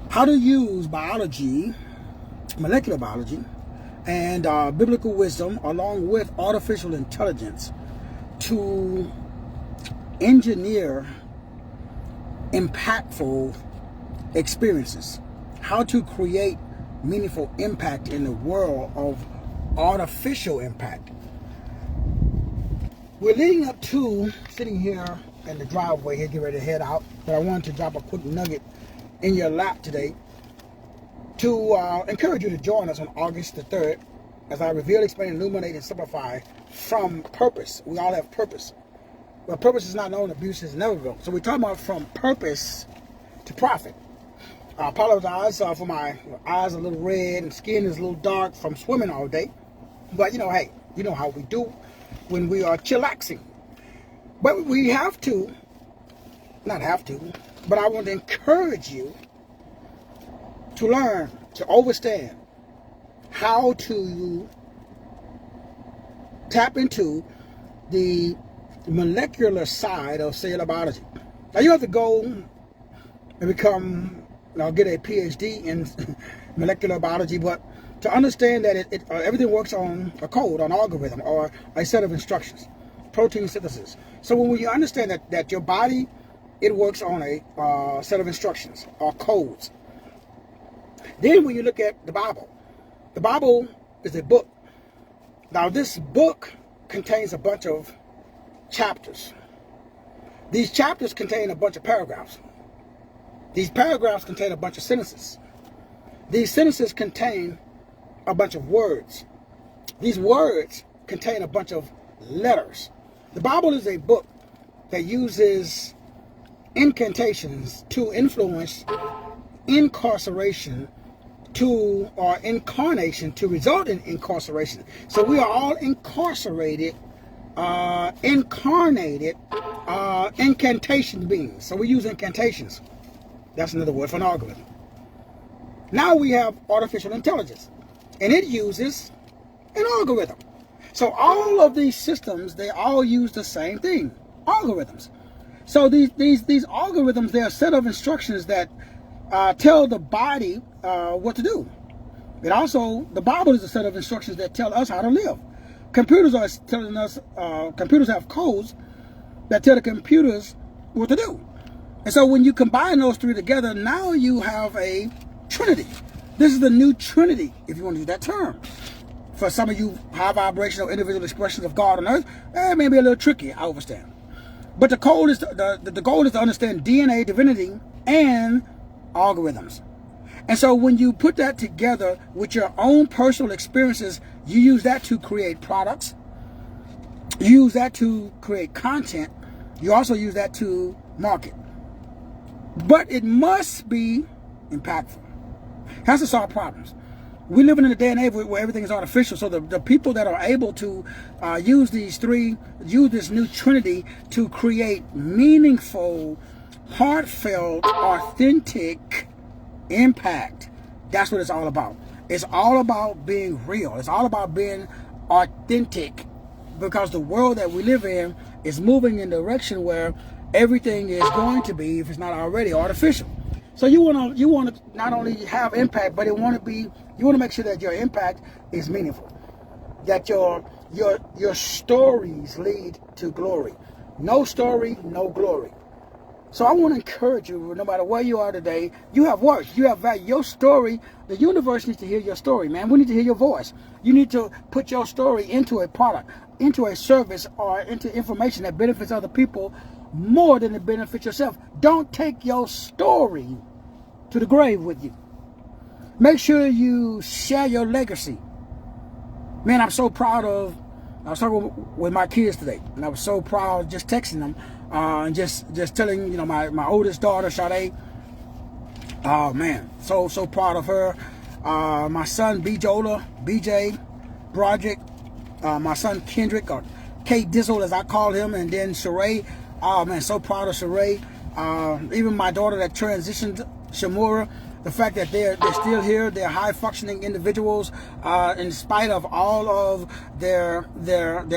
how to use biology, molecular biology, and biblical wisdom along with artificial intelligence to engineer impactful experiences. How to create meaningful impact in the world of artificial impact. We're leading up to sitting here in the driveway here, getting ready to head out, but I wanted to drop a quick nugget in your lap today to encourage you to join us on August the 3rd as I reveal, explain, illuminate, and simplify from purpose. We all have purpose. Well, purpose is not known, abuse is never built. So we're talking about from purpose to profit. I apologize for my eyes a little red and skin is a little dark from swimming all day. But hey, you know how we do when we are chillaxing. But we have to, not have to, but I want to encourage you to learn, to understand how to tap into the molecular side of cellular biology. Now you have to go and become, get a PhD in molecular biology, but to understand that everything works on a code, an algorithm, or a set of instructions, protein synthesis. So when you understand that your body, it works on a set of instructions or codes. Then when you look at the Bible is a book. Now this book contains a bunch of chapters. These chapters contain a bunch of paragraphs. These paragraphs contain a bunch of sentences. These sentences contain a bunch of words. These words contain a bunch of letters. The Bible is a book that uses incantations to influence incarceration or incarnation to result in incarceration. So we are all incarcerated, incarnated, incantation beings. So we use incantations. That's another word for an algorithm. Now we have artificial intelligence, and it uses an algorithm. So all of these systems, they all use the same thing, algorithms. So these algorithms, they're a set of instructions that tell the body what to do. And also, the Bible is a set of instructions that tell us how to live. Computers are telling us, computers have codes that tell the computers what to do. And so when you combine those three together, now you have a Trinity. This is the new Trinity, if you want to use that term. For some of you high vibrational individual expressions of God on earth, it may be a little tricky, I understand. But the goal is to understand DNA, divinity, and algorithms. And so when you put that together with your own personal experiences, you use that to create products. You use that to create content. You also use that to market. But it must be impactful. It has to solve problems. We live in a day and age where everything is artificial. So the people that are able to use this new Trinity to create meaningful, heartfelt, authentic impact. That's what it's all about. It's all about being real. It's all about being authentic, because the world that we live in is moving in a direction where everything is going to be, if it's not already, artificial. So you want to not only have impact, but you want to make sure that your impact is meaningful, that your stories lead to glory. No story, no glory. So I want to encourage you, no matter where you are today, you have worth, you have value. Your story, the universe needs to hear your story, man. We need to hear your voice. You need to put your story into a product, into a service, or into information that benefits other people more than it benefits yourself. Don't take your story to the grave with you. Make sure you share your legacy. Man, I'm so proud of, I was talking with my kids today, and I was so proud just texting them, and just telling, my oldest daughter, Sade, oh man, so proud of her. My son, BJ, Broderick, my son, Kendrick, or Kate Dizzle, as I call him, and then Sheree. Oh man, so proud of Sheree. Even my daughter that transitioned, Shamura, the fact that they're still here, they're high functioning individuals, in spite of all of their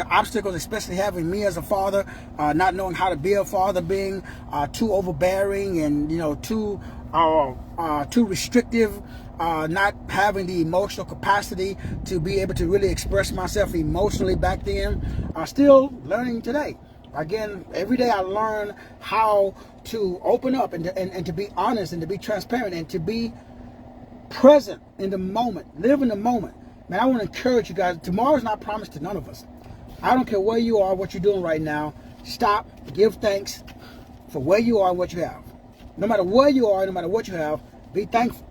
obstacles, especially having me as a father, not knowing how to be a father, being too overbearing and too too restrictive, not having the emotional capacity to be able to really express myself emotionally back then. Still learning today. Again, every day I learn how to open up and to be honest and to be transparent and to be present in the moment, live in the moment. Man, I want to encourage you guys. Tomorrow's not promised to none of us. I don't care where you are, what you're doing right now. Stop, give thanks for where you are and what you have. No matter where you are, no matter what you have, be thankful,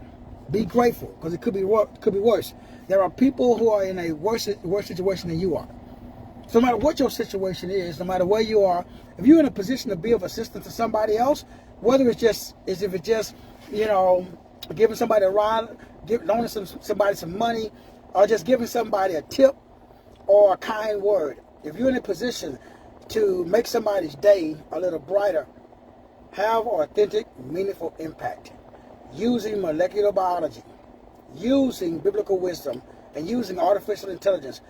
be grateful, because it could be worse. There are people who are in a worse situation than you are. So no matter what your situation is, no matter where you are, if you're in a position to be of assistance to somebody else, whether it's just you know, giving somebody a ride, loaning somebody some money, or just giving somebody a tip or a kind word. If you're in a position to make somebody's day a little brighter, have authentic, meaningful impact using molecular biology, using biblical wisdom, and using artificial intelligence.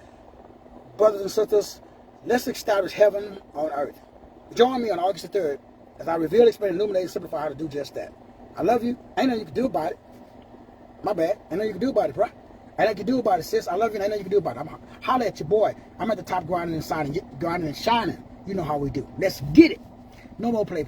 Brothers and sisters, let's establish heaven on earth. Join me on August the 3rd as I reveal, explain, illuminate, and simplify how to do just that. I love you. Ain't nothing you can do about it. My bad. Ain't nothing you can do about it, bro. Ain't nothing you can do about it, sis. I love you. Ain't nothing you can do about it. I'm holler at your boy. I'm at the top grinding and shining. You know how we do. Let's get it. No more play.